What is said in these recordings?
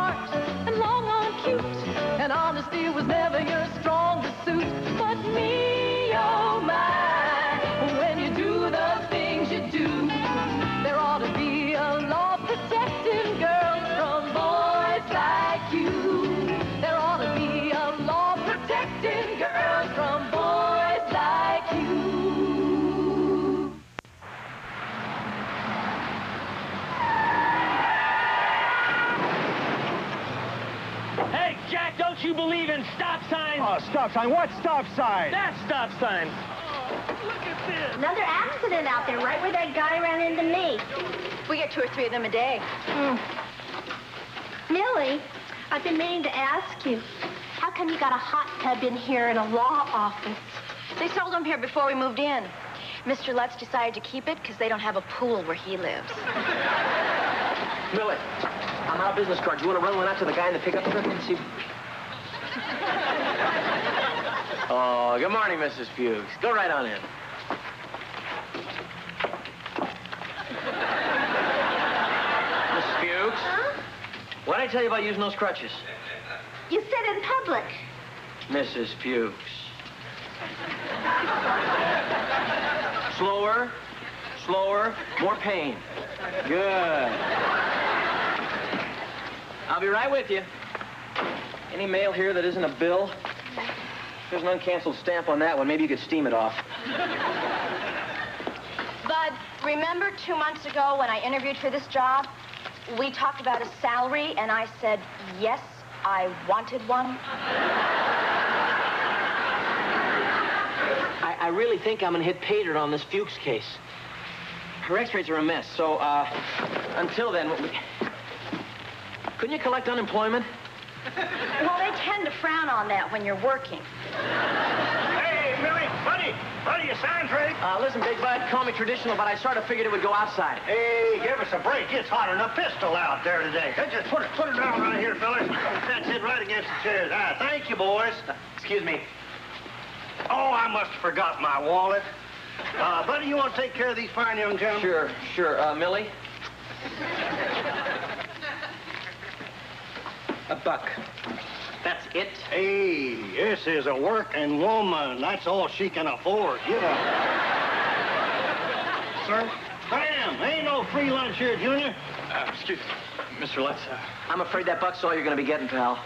smart and long on cute, and honesty was never your strongest suit. But me, oh my, when you do the things you do, there ought to be a law protecting girls from boys like you. There ought to be a law protecting girls from boys like you. Hey, Jack, don't you believe in stop signs? Oh, stop sign? What stop sign? That stop sign. Oh, look at this. Another accident out there, right where that guy ran into me. We get 2 or 3 of them a day. Millie, I've been meaning to ask you, how come you got a hot tub in here in a law office? They sold them here before we moved in. Mr. Lutz decided to keep it because they don't have a pool where he lives. Millie, I'm out of business cards. You want to run one out to the guy in the pickup truck and see? Oh, good morning, Mrs. Fuchs. Go right on in. Mrs. Fuchs? Huh? What did I tell you about using those crutches? You said in public. Mrs. Fuchs. Slower, slower, more pain. Good. I'll be right with you. Any mail here that isn't a bill? There's an uncanceled stamp on that one. Maybe you could steam it off. Bud, remember 2 months ago when I interviewed for this job? We talked about a salary, and I said, yes, I wanted one. I really think I'm gonna hit pay dirt on this Fuchs case. Her x-rays are a mess, so, until then, couldn't you collect unemployment? Well, they tend to frown on that when you're working. Hey, Millie, buddy, you sound great. Listen, Big Bud, call me traditional, but I sort of figured it would go outside. Hey, give us a break. It's hot enough pistol out there today. Hey, just put it down right here, fellas. That's it, right against the chairs. Thank you, boys. Excuse me. Oh, I must have forgot my wallet. Buddy, you want to take care of these fine young gentlemen? Sure. Millie? $1. That's it? Hey, this is a working woman. That's all she can afford. Yeah. Sir? Bam! Ain't no free lunch here, Junior. Excuse me, Mr. Lutz. I'm afraid that buck's all you're going to be getting, pal.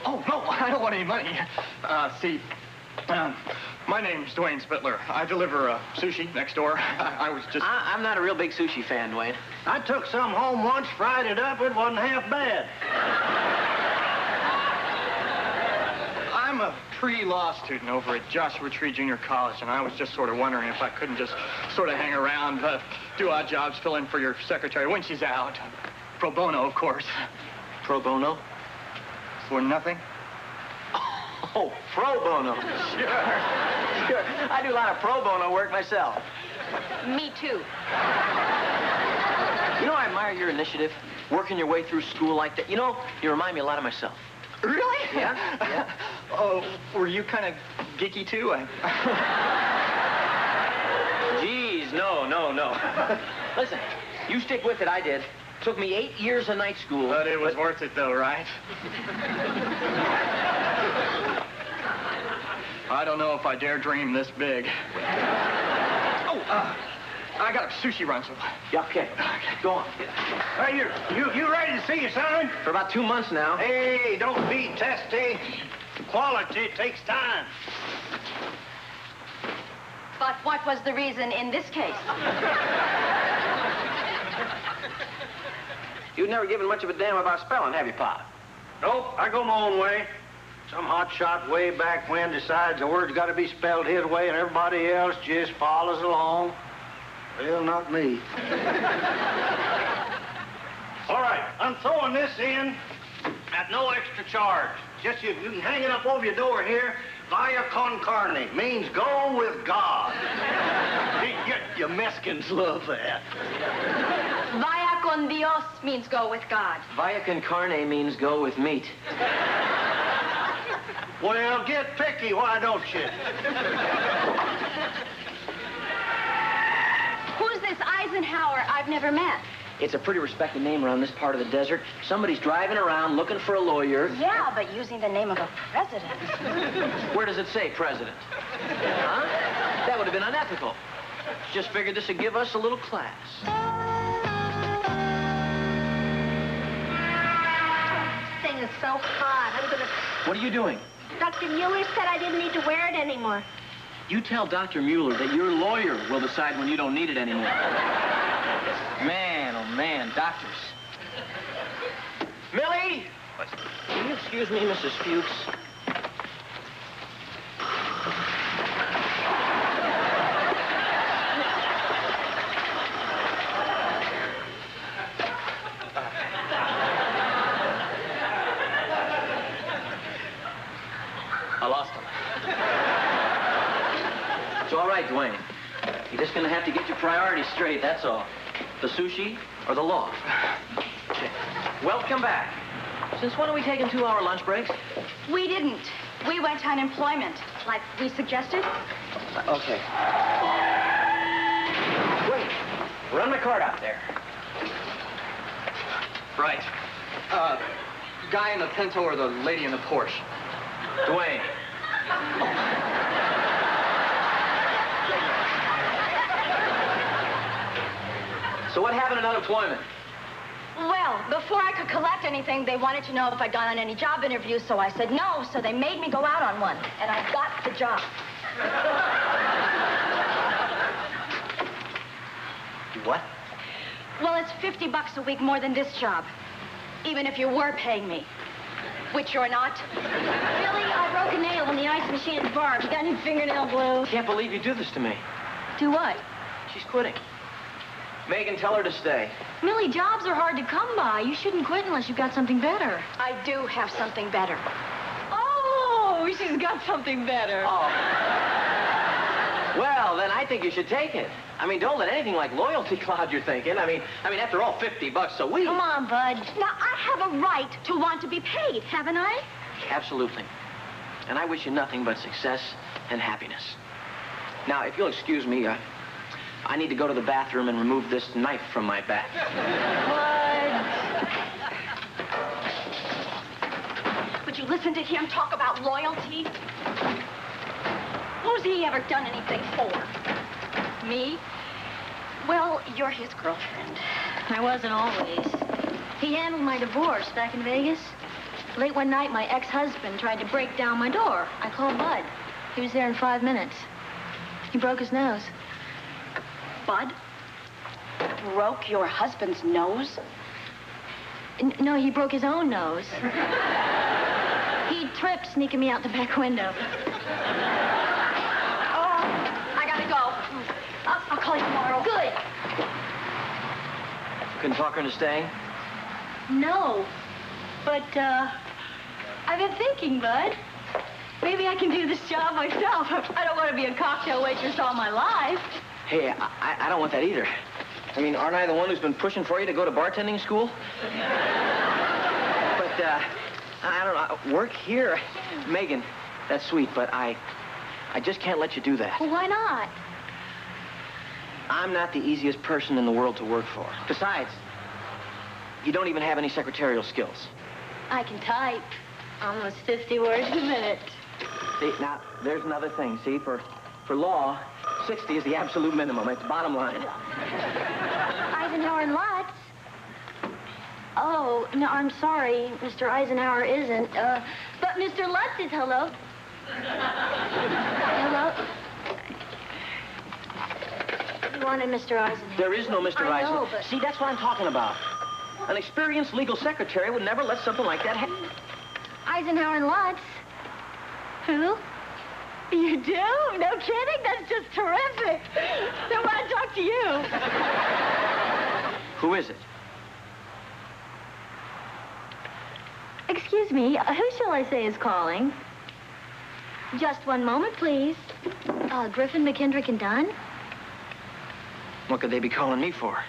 Oh, no, I don't want any money. My name's Dwayne Spittler. I deliver sushi next door. I was just... I'm not a real big sushi fan, Dwayne. I took some home once, fried it up. It wasn't half bad. I'm a pre-law student over at Joshua Tree Junior College, and I was just sort of wondering if I couldn't just sort of hang around, do odd jobs, fill in for your secretary when she's out. Pro bono, of course. Pro bono? For nothing? Oh, pro bono. Sure. I do a lot of pro bono work myself. Me too. You know, I admire your initiative, working your way through school like that. You know, you remind me a lot of myself. Really? Yeah. Oh, were you kind of geeky, too? Geez, no. Listen, you stick with it, I did. Took me 8 years of night school. But it was worth it, though, right? I don't know if I dare dream this big. Oh, I got a sushi run, so... Yeah, okay. Go on. Hey, you ready to see your son? For about 2 months now. Hey, don't be testy. Quality takes time. But what was the reason in this case? You've never given much of a damn about spelling, have you, Pop? Nope, I go my own way. Some hotshot way back when decides the word's got to be spelled his way and everybody else just follows along. Well, not me. All right, I'm throwing this in at no extra charge. Just you can hang it up over your door here. Via con carne means go with God. You Mexicans love that. Vaya con Dios means go with God. Via con carne means go with meat. Well, get picky, why don't you? Who's this Eisenhower I've never met? It's a pretty respected name around this part of the desert. Somebody's driving around looking for a lawyer. Yeah, but using the name of a president. Where does it say president? Huh? That would have been unethical. Just figured this would give us a little class. This thing is so hot. I'm gonna... What are you doing? Dr. Mueller said I didn't need to wear it anymore. You tell Dr. Mueller that your lawyer will decide when you don't need it anymore. Man, oh man, doctors. Millie! Can you excuse me, Mrs. Fuchs? I lost him. It's all right, Dwayne. You're just gonna have to get your priorities straight, that's all. The sushi or the law. Okay. Welcome back. Since when are we taking 2-hour lunch breaks? We didn't. We went on employment, like we suggested. Okay. Wait. Run my card out there. Right. Guy in the Pinto or the lady in the Porsche? Dwayne. So what happened in unemployment? Well, before I could collect anything, they wanted to know if I'd gone on any job interviews, so I said no, so they made me go out on one, and I got the job. What? Well, it's $50 a week more than this job, even if you were paying me, which you're not. Billy, I broke a nail when the ice machine is barbed. You got any fingernail glue? Can't believe you do this to me. Do what? She's quitting. Megan, tell her to stay. Millie, jobs are hard to come by. You shouldn't quit unless you've got something better. I do have something better. Oh, she's got something better. Oh. Well, then I think you should take it. I mean, don't let anything like loyalty cloud your thinking. I mean, after all, $50 a week. Come on, bud. Now, I have a right to want to be paid, haven't I? Absolutely. And I wish you nothing but success and happiness. Now, if you'll excuse me, I need to go to the bathroom and remove this knife from my back. What? Would you listen to him talk about loyalty? Who's he ever done anything for? Me? Well, you're his girlfriend. I wasn't always. He handled my divorce back in Vegas. Late one night, my ex-husband tried to break down my door. I called Bud. He was there in 5 minutes. He broke his nose. Bud broke your husband's nose? No, he broke his own nose. He tripped sneaking me out the back window. Oh, I gotta go. I'll call you tomorrow. Good. Couldn't talk her into staying? No, but, I've been thinking, Bud. Maybe I can do this job myself. I don't want to be a cocktail waitress all my life. Hey, I don't want that either. I mean, aren't I the one who's been pushing for you to go to bartending school? But, I don't know, work here? Megan, that's sweet, but I just can't let you do that. Well, why not? I'm not the easiest person in the world to work for. Besides, you don't even have any secretarial skills. I can type almost 50 words a minute. See, now, there's another thing. See, for law, 60 is the absolute minimum. It's bottom line. Eisenhower Lutz? Oh, no, I'm sorry. Mr. Eisenhower isn't. But Mr. Lutz is. Hello? Hello? You wanted Mr. Eisenhower. There is no Mr. I know, Eisenhower. but... See, that's what I'm talking about. An experienced legal secretary would never let something like that happen. Eisenhower Lutz? Who? You do? No kidding? That's just terrific. Then why don't I talk to you? Who is it? Excuse me, who shall I say is calling? Just one moment, please. Griffin, McKendrick, and Dunn? What could they be calling me for?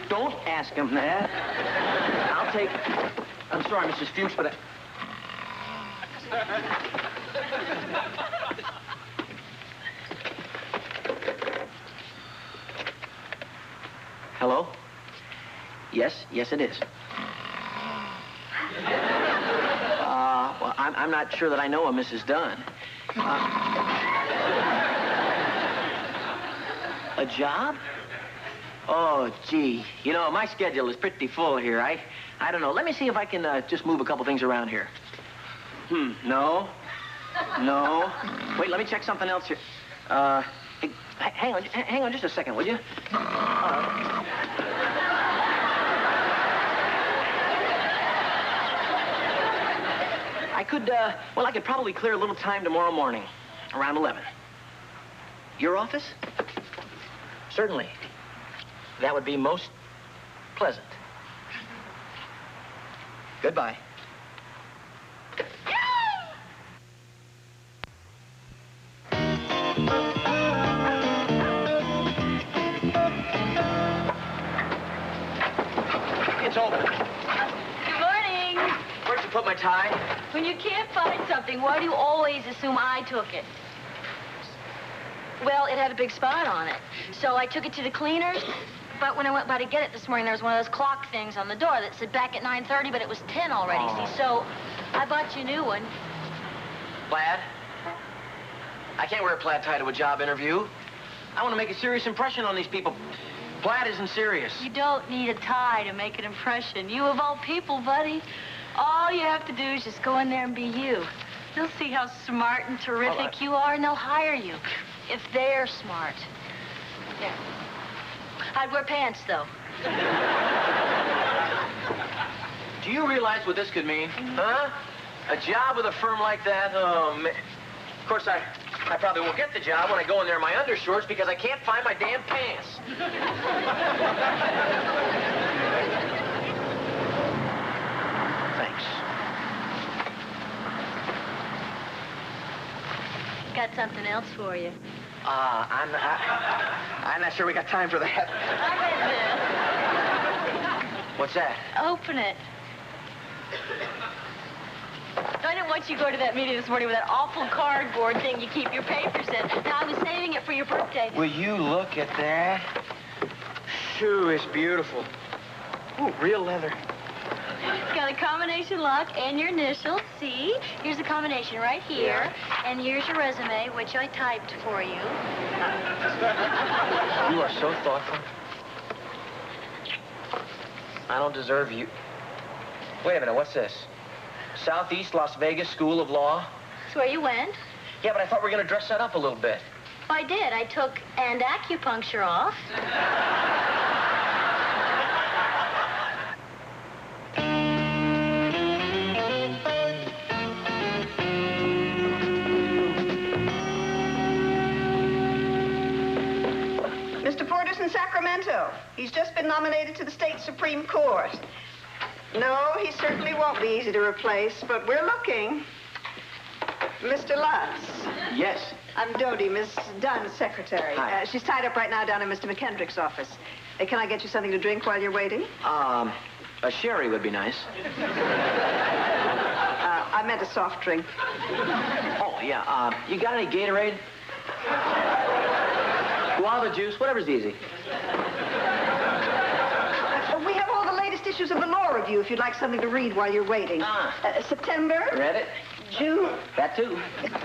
Don't ask them that. I'll take... I'm sorry, Mrs. Fuchs, but Hello? Yes, it is. Well, I'm not sure that I know a Mrs. Dunn. A job? Oh, gee. You know, my schedule is pretty full here. I don't know. Let me see if I can just move a couple things around here. No. Wait, let me check something else here. Hey, hang on just a second, will you? I could probably clear a little time tomorrow morning, around 11. Your office? Certainly. That would be most pleasant. Goodbye. It's open. Good morning. Where'd you put my tie? When you can't find something, why do you always assume I took it? Well, it had a big spot on it. So I took it to the cleaners, but when I went by to get it this morning, there was one of those clock things on the door that said back at 9:30, but it was 10 already, see? So I bought you a new one. Plaid? I can't wear a plaid tie to a job interview. I want to make a serious impression on these people. Plaid isn't serious. You don't need a tie to make an impression. You of all people, buddy. All you have to do is just go in there and be you. They'll see how smart and terrific you are, and they'll hire you. If they're smart. Yeah. I'd wear pants, though. Do you realize what this could mean? Huh? A job with a firm like that? Oh, man. Of course, I probably won't get the job when I go in there in my undershorts because I can't find my damn pants. Thanks. Got something else for you. I'm not sure we got time for that. I read this. What's that? Open it. I didn't want you to go to that meeting this morning with that awful cardboard thing you keep your papers in. Now, I was saving it for your birthday. Will you look at that? Shoo, it's beautiful. Ooh, real leather. It's got a combination lock and your initials. See? Here's the combination right here. Yeah. And here's your resume, which I typed for you. You are so thoughtful. I don't deserve you. Wait a minute, what's this? Southeast Las Vegas School of Law? That's where you went? Yeah, but I thought we were going to dress that up a little bit. I did. I took and acupuncture off. Mr. Porter's in Sacramento. He's just been nominated to the state Supreme Court. No, he certainly won't be easy to replace, but we're looking. Mr. Lutz. Yes. I'm Dodie, Miss Dunn's secretary. Hi. She's tied up right now down in Mr. McKendrick's office. Can I get you something to drink while you're waiting? A sherry would be nice. I meant a soft drink. Oh, yeah. You got any Gatorade? Guava juice, whatever's easy. We have all the latest issues of the Law Review if you'd like something to read while you're waiting. September. Read it? June. That too.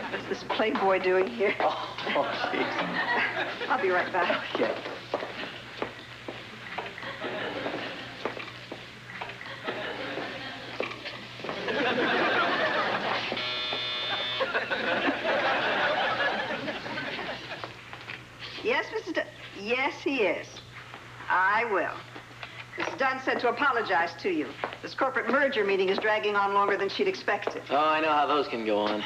What's this Playboy doing here? Oh, jeez. I'll be right back. Okay. Yes, Mrs. Dunn. Yes, he is. I will. Mrs. Dunn said to apologize to you. This corporate merger meeting is dragging on longer than she'd expected. Oh, I know how those can go on.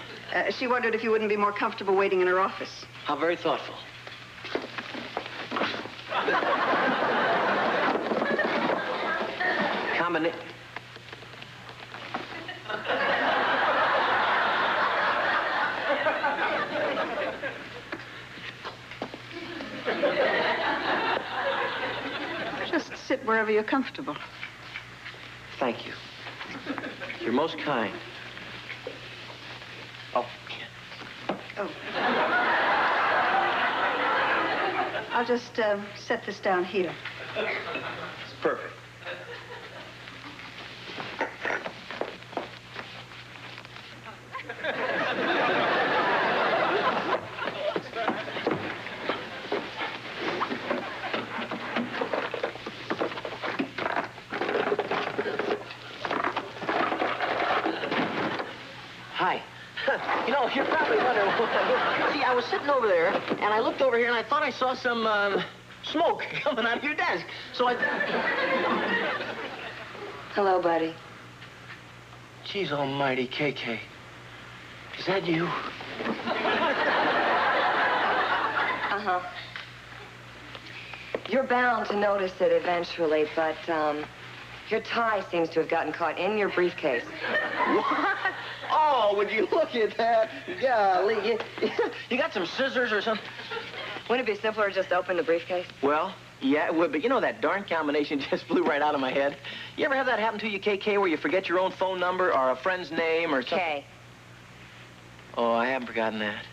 She wondered if you wouldn't be more comfortable waiting in her office. How very thoughtful. Just sit wherever you're comfortable. Thank you. You're most kind. Oh. Oh. I'll just set this down here. It's perfect. Hi. You know, you're probably wondering what... See, I was sitting over there, and I looked over here, and I thought I saw some, smoke coming out of your desk. So I... Hello, buddy. Jeez almighty, KK. Is that you? Uh-huh. You're bound to notice it eventually, but, your tie seems to have gotten caught in your briefcase. What? Oh, would you look at that? Golly, you got some scissors or something? Wouldn't it be simpler to just open the briefcase? Well, yeah, it would, but you know that darn combination just flew right out of my head. You ever have that happen to you, KK, where you forget your own phone number or a friend's name or something? K. Oh, I haven't forgotten that.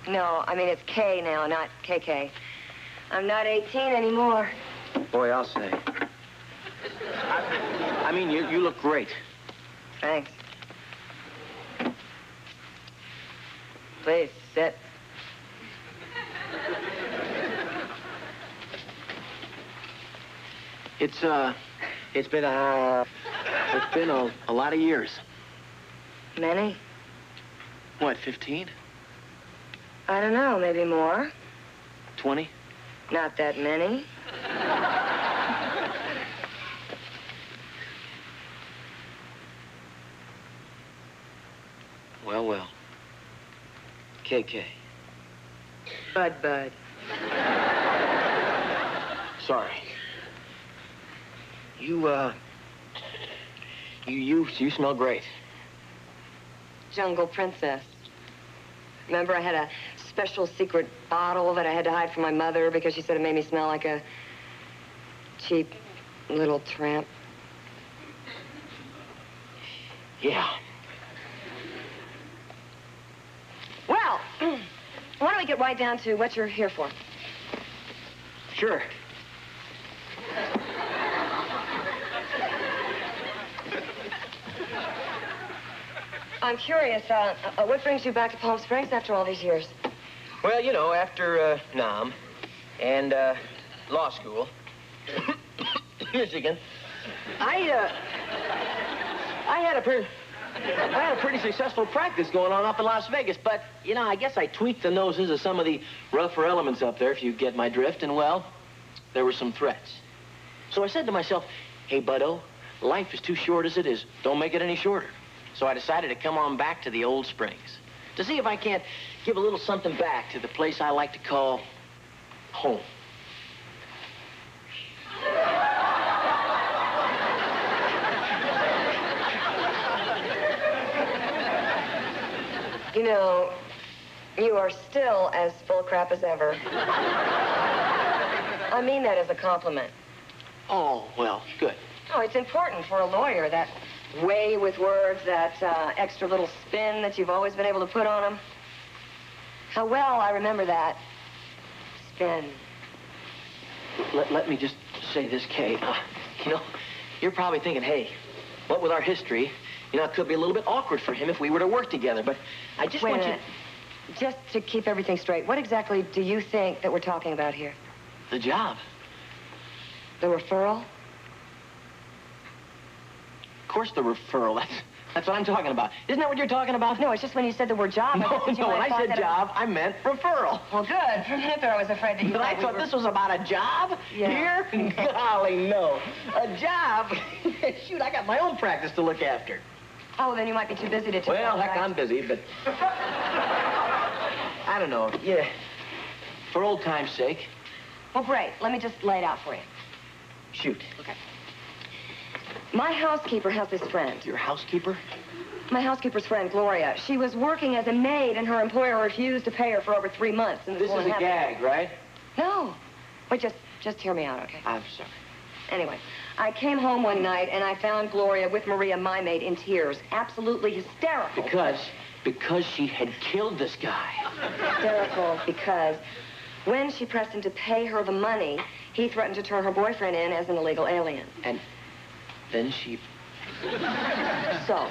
No, I mean, it's K now, not KK. I'm not 18 anymore. Boy, I'll say. I mean, you look great. Thanks. Please, sit. It's been a lot of years. Many? What, 15? I don't know, maybe more. 20? Not that many. Well, well. KK. Bud. Sorry. You smell great. Jungle princess. Remember I had a special secret bottle that I had to hide from my mother because she said it made me smell like a cheap little tramp? Yeah. Well, why don't we get right down to what you're here for? Sure. I'm curious, what brings you back to Palm Springs after all these years? Well, you know, after Nam and law school, Michigan, I had a pretty successful practice going on up in Las Vegas, but, you know, I guess I tweaked the noses of some of the rougher elements up there, if you get my drift, and, well, there were some threats. So I said to myself, hey, buddo, life is too short as it is. Don't make it any shorter. So I decided to come on back to the old Springs to see if I can't give a little something back to the place I like to call home. You know, you are still as full of crap as ever. I mean that as a compliment. Oh, well, good. Oh, it's important for a lawyer, that way with words, that extra little spin that you've always been able to put on them. How well I remember that spin. Let me just say this, Kay. You know, you're probably thinking, hey, what with our history, you know, it could be a little bit awkward for him if we were to work together, but I just want you... Just to keep everything straight, what exactly do you think that we're talking about here? The job. The referral? Of course, the referral. That's what I'm talking about. Isn't that what you're talking about? No, it's just when you said the word job. No, when I said job, I meant referral. Well, good. For a minute there, I was afraid that you But I thought this was about a job? Yeah. Here? Golly, no. A job? Shoot, I got my own practice to look after. Oh, then you might be too busy to... Well, heck, I'm busy, but... I don't know. Yeah. For old time's sake. Well, great. Let me just lay it out for you. Shoot. Okay. My housekeeper has this friend. Your housekeeper? My housekeeper's friend, Gloria. She was working as a maid, and her employer refused to pay her for over 3 months. And This is a gag, right? No. Wait, just hear me out, okay? I'm sorry. Anyway, I came home one night, and I found Gloria with Maria, my maid, in tears. Absolutely hysterical. Because she had killed this guy. Hysterical because when she pressed him to pay her the money, he threatened to turn her boyfriend in as an illegal alien. And then she... So,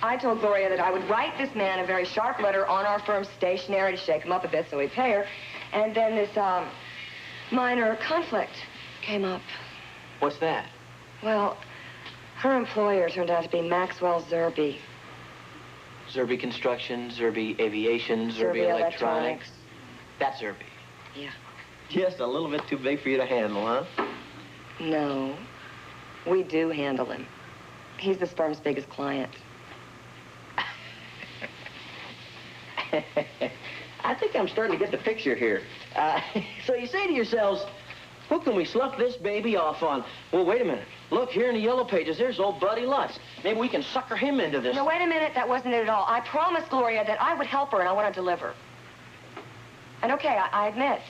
I told Gloria that I would write this man a very sharp letter on our firm's stationery to shake him up a bit so he'd pay her. And then this, minor conflict came up. What's that? Well, her employer turned out to be Maxwell Zerby. Zerby Construction, Zerby Aviation, Zerby Electronics. That's Zerby. Yeah. Just a little bit too big for you to handle, huh? No. We do handle him. He's this firm's biggest client. I think I'm starting to get the picture here. So you say to yourselves, who can we slough this baby off on? Well, wait a minute. Look, here in the yellow pages, there's old Buddy Lutz. Maybe we can sucker him into this. No, wait a minute. That wasn't it at all. I promised Gloria that I would help her, and I want to deliver. And okay, I admit,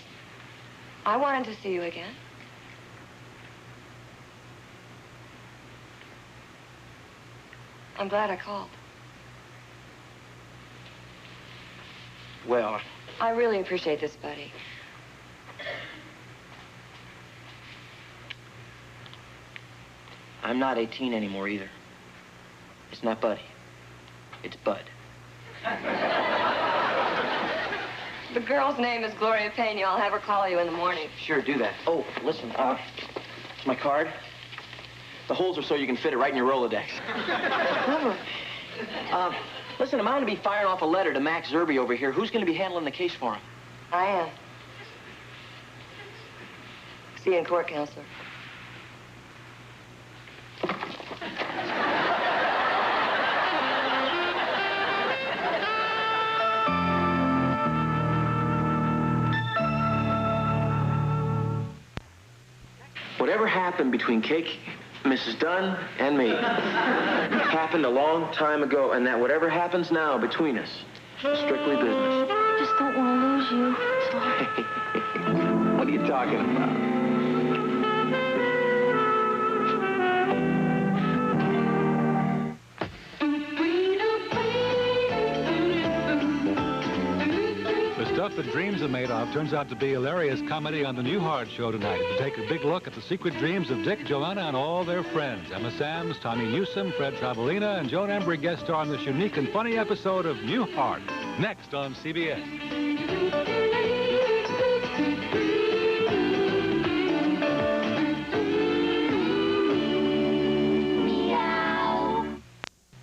I wanted to see you again. I'm glad I called. Well, I really appreciate this, Buddy. I'm not 18 anymore either. It's not Buddy. It's Bud. The girl's name is Gloria Pena. I'll have her call you in the morning. Sure, do that. Oh, listen, it's my card. The holes are so you can fit it right in your Rolodex. Listen, I'm going to be firing off a letter to Max Zerby over here. Who's going to be handling the case for him? I am. See you in court, counselor. Whatever happened between Cake, Mrs. Dunn, and me happened a long time ago, and that whatever happens now between us is strictly business. I just don't want to lose you. So... What are you talking about? The stuff that dreams are made of turns out to be hilarious comedy on the Newhart Show tonight. To take a big look at the secret dreams of Dick, Joanna, and all their friends. Emma Samms, Tommy Newsom, Fred Travelina, and Joan Embry guest star on this unique and funny episode of Newhart. Next on CBS.